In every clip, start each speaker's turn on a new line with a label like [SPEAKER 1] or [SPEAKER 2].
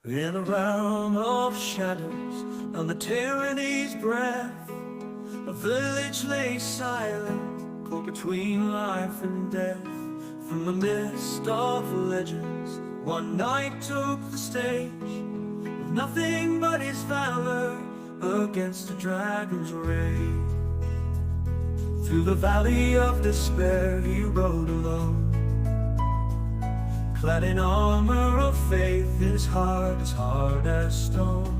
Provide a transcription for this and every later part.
[SPEAKER 1] In a realm of shadows, on the tyranny's breath, a village lay silent, caught between life and death. From the mist of legends, one knight took the stage, with nothing but his valor against the dragon's rage. Through the valley of despair he rode alone, clad in armor of faith, his heart as hard as stone.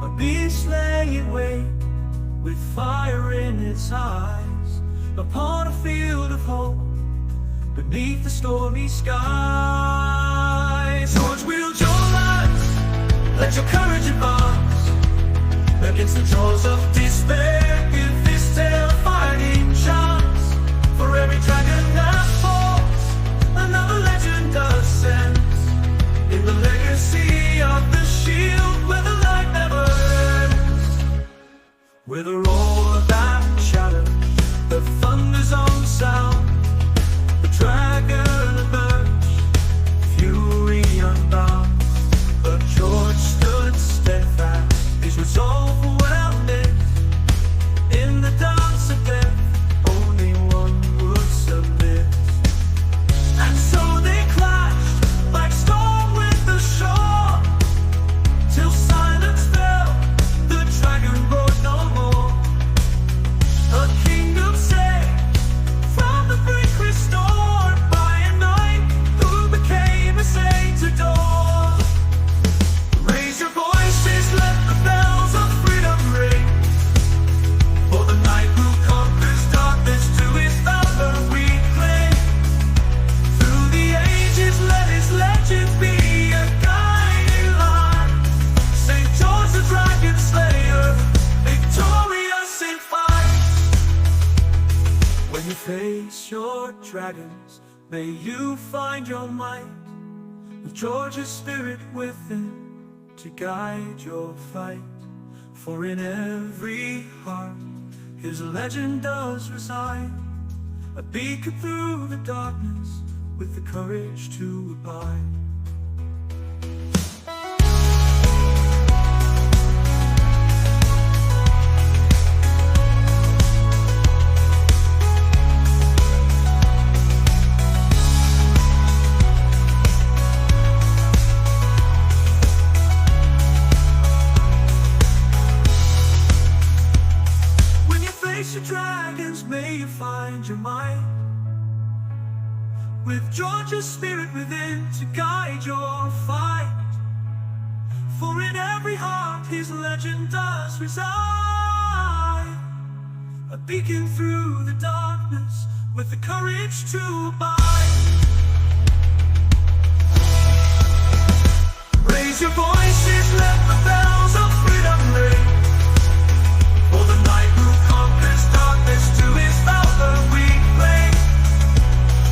[SPEAKER 1] A beast lay awake, with fire in its eyes, upon a field of hope, beneath the stormy skies. Swords wield your light, let your courage advance, against the jaws of despair. Give this tale a fighting chance, for every dragon that falls, another legend ascends, in the legacy of the shield, where the light never ends. With a roar that shatters the thunder's own sound, the dragon emerged, fury unbound. But George stood steadfast, his resolve well knit. In the dance of death, only one would submit. And so they clashed like storm with the shore, till silence fell, the dragon roared no more. A kingdom saved, from the brink restored, by a knight who became a saint adored. Raise your voices, let the bells of freedom ring, for the knight who conquers darkness, to his valor we cling. Through the ages let his legend be a guiding light. St. George the Dragon Slayer, victorious in fight. When you face your dragons, may you find your might, with George's spirit within, to guide your fight. For in every heart his legend does reside, a beacon through the darkness, with the courage to abide. When you face your dragons, may you find your might, with George's spirit within, to guide your fight. For in every heart his legend does reside, a beacon through the darkness, with the courage to abide. Raise your voices, let the bells of freedom ring, for the knight who conquers darkness, to his valor we cling.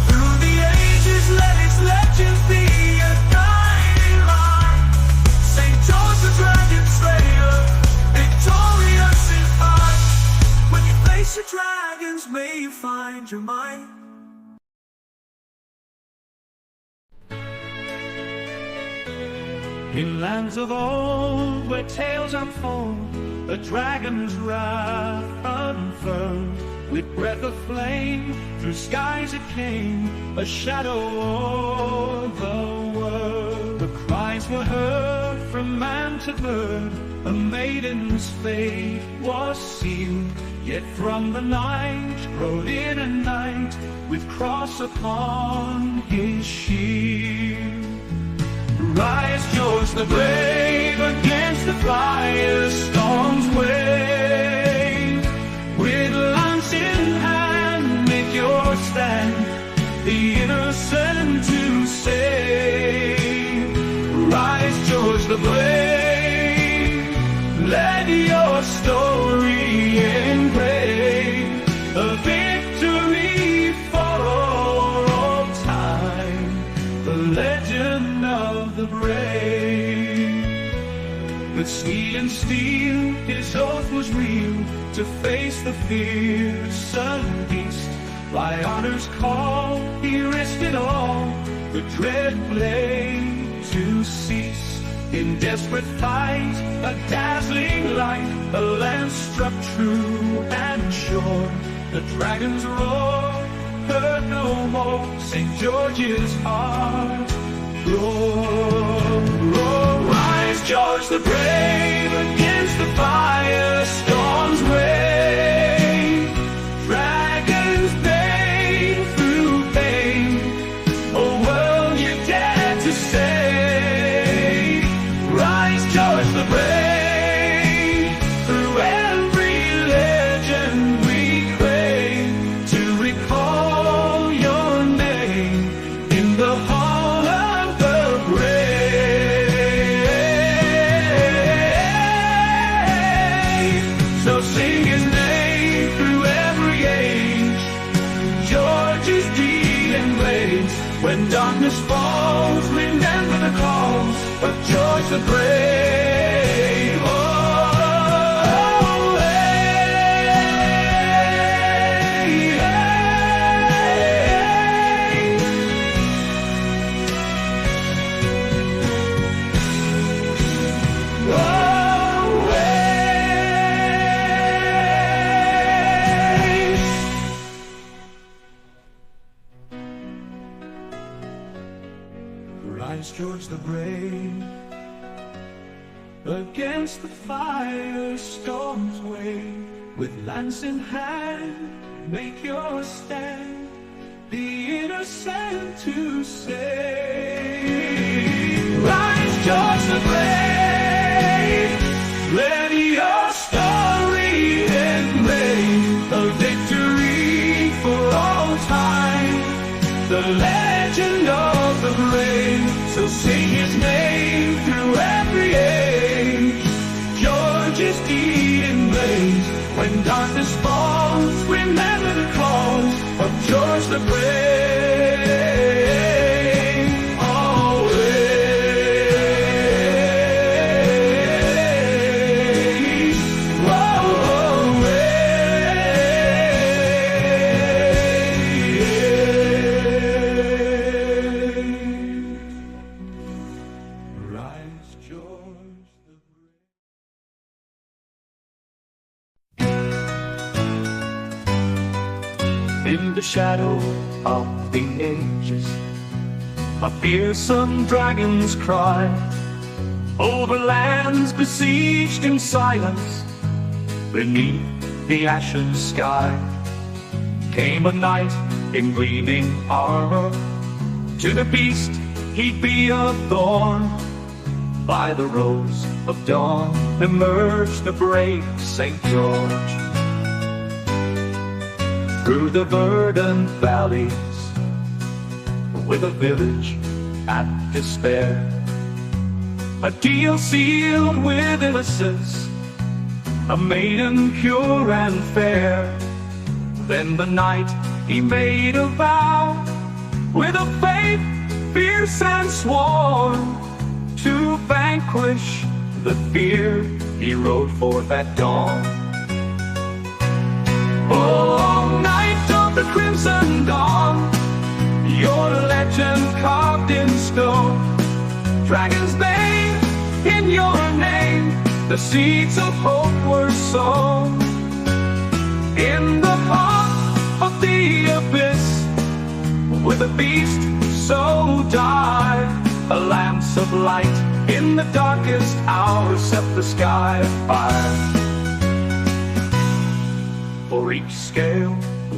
[SPEAKER 1] Through the ages let his legend be a guiding light. St. George the Dragon Slayer, victorious in fight. When you face your dragons, may you find your might. In lands of old, where tales unfold, a dragon's wrath unfurled. With breath of flame, through skies it came, a shadow o'er the world. The cries were heard from man to bird, a maiden's fate was sealed. Yet from the night rode in a knight, with cross upon his shield. Rise, George the brave, against the firestorm's wave. With lance in hand, make your stand, the innocent to save. Rise, George the brave, let your story engrave a victory for all time, the legend of the brave. With steel and steel his oath was real, to face the fearsome beast. By honor's call he risked it all, the dread blade to cease. In desperate fight, a dazzling light, a lance struck true and sure. The dragon's roar heard no more, St. George's heart roar, roar. Rise, George the brave, against the fire storm's wave. Dragons bay through pain, a world you dare to save. Rise, George the brave, through every legend we crave, to recall your name in the hall of the brave. So sing his name through every age, George's deed and blaze. When darkness falls, remember the calls of George the brave. Oh, hey, hey. Oh, hey. Rise, George the brave, against the fire storm's wave. With lance in hand, make your stand, the innocent to save. Rise, George the brave, let your story engrave a victory for all time, the legend of the brave. So sing his name through every age, George's deed and blaze. When darkness falls, remember the calls of George the brave. Always, rise, George the brave. In the shadow of the ages, a fearsome dragon's cry, over lands besieged in silence, beneath the ashen sky, came a knight in gleaming armor. To the beast he'd be a thorn. By the rose of dawn emerged the brave St. George. Through the verdant valleys, with a village at despair, a deal sealed with innocence, a maiden pure and fair. Then the knight he made a vow, with a faith fierce and sworn, to vanquish the fear he rode forth at dawn. Oh, night of the crimson dawn, your legend carved in stone. Dragon's bane, in your name, the seeds of hope were sown. In the heart of the abyss, with a beast so dire, a lance of light in the darkest hour set the sky afire. For each scale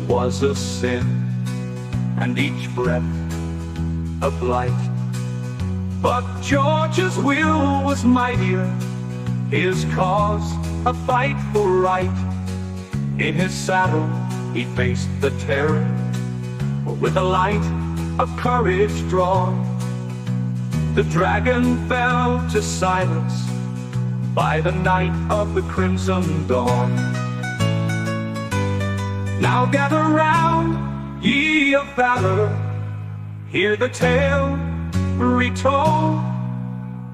[SPEAKER 1] was a sin, and each breath a blight. But George's will was mightier, his cause a fight for right. In his saddle he faced the terror, with a light of courage drawn. The dragon fell to silence by the night of the crimson dawn. Now gather round, ye of valor, hear the tale retold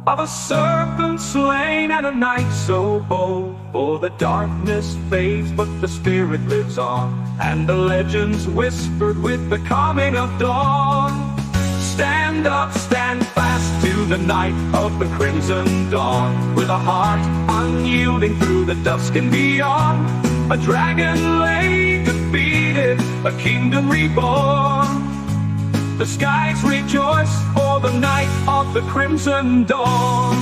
[SPEAKER 1] of a serpent slain and a knight so bold. For the darkness fades, but the spirit lives on, and the legends whispered with the coming of dawn. Stand up, stand fast to into the night of the crimson dawn. With a heart unyielding through the dusk and beyond, a dragon lay defeated, a kingdom reborn. The skies rejoice for the night of the crimson dawn.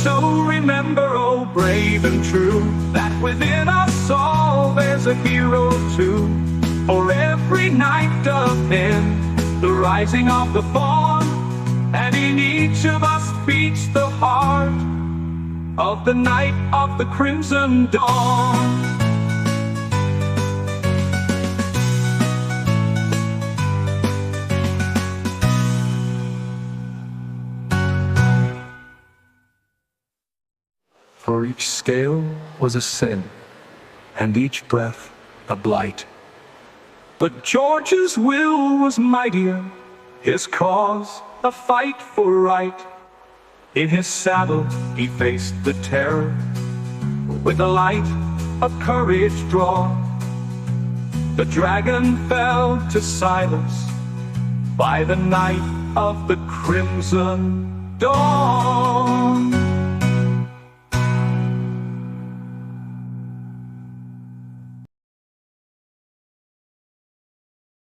[SPEAKER 1] So remember, oh brave and true, that within us all there's a hero too. For every night of men, the rising of the fawn, and in each of us beats the heart of the night of the crimson dawn. For each scale was a sin, and each breath a blight. But George's will was mightier, his cause a fight for right. In his saddle he faced the terror, with the light of courage drawn. The dragon fell to silence by the night of the crimson dawn.